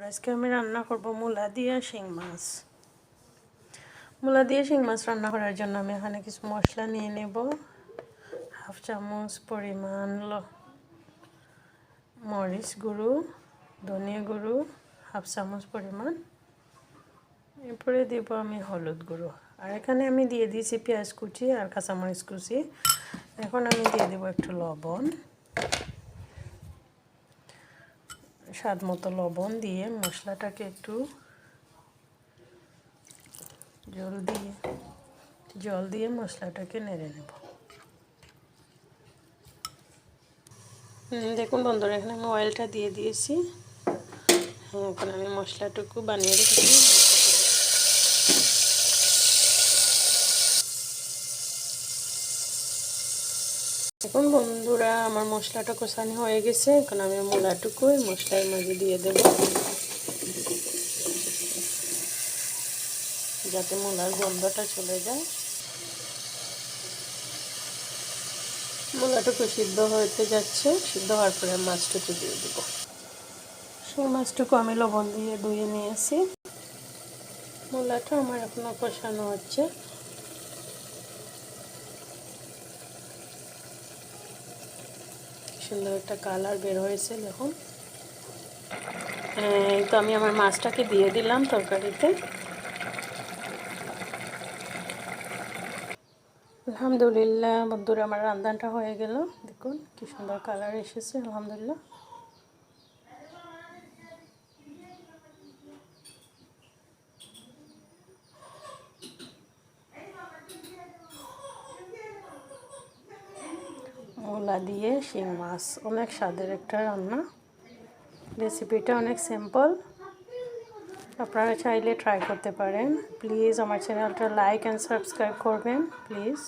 আজকে আমি রান্না করব মূলা দিয়ে শিং মাছ। মূলা দিয়ে শিং মাছ রান্না করার জন্য আমি এখানে কিছু মশলা নিয়ে নেব। হাফ চামচ পরিমাণ মরিচ গুঁড়ো, ধনিয়া গুঁড়ো, হাফ চামচ পরিমাণ। এরপরে দেব আমি হলুদ গুঁড়ো। আর এখানে আমি দিয়ে দিয়েছি পেঁয়াজ কুচি আর কাঁচামরিচ কুচি। এখন আমি দিয়ে দেব একটু লবণ, স্বাদ মতো লবণ দিয়ে মশলাটাকে একটু জল দিয়ে মশলাটাকে নেড়ে নেব। দেখুন বন্ধুরা, এখানে আমি অয়েলটা দিয়ে দিয়েছি। এখন আমি মশলাটুকু বানিয়ে রেখেছি। এখন বন্ধুরা, আমার মশলাটা কষানো হয়ে গেছে। এখন আমি মূলাটুকু মশলার মাঝে দিয়ে দেব, যাতে মূলার গন্ধটা চলে যায়। মূলাটুকু সিদ্ধ হতে যাচ্ছে। সিদ্ধ হওয়ার পরে মাছটুকু দিয়ে দেবো। সেই মাছটুকু আমি লবণ দিয়ে ধুয়ে নিয়েছি। মূলাটা আমার এখনো কষানো হচ্ছে। সুন্দর একটা কালার বের হয়েছে দেখুন। এই তো আমি আমার মাছটাকে দিয়ে দিলাম তরকারিতে। আলহামদুলিল্লাহ বন্ধুরা, আমার রান্নাটা হয়ে গেল। দেখুন কি সুন্দর কালার এসেছে, আলহামদুলিল্লাহ। মূলা দিয়ে শিং মাছ অনেক স্বাদের একটা রান্না। রেসিপিটা অনেক সিম্পল, আপনারা চাইলে ট্রাই করতে পারেন। প্লিজ আমার চ্যানেলটা লাইক অ্যান্ড সাবস্ক্রাইব করবেন প্লিজ।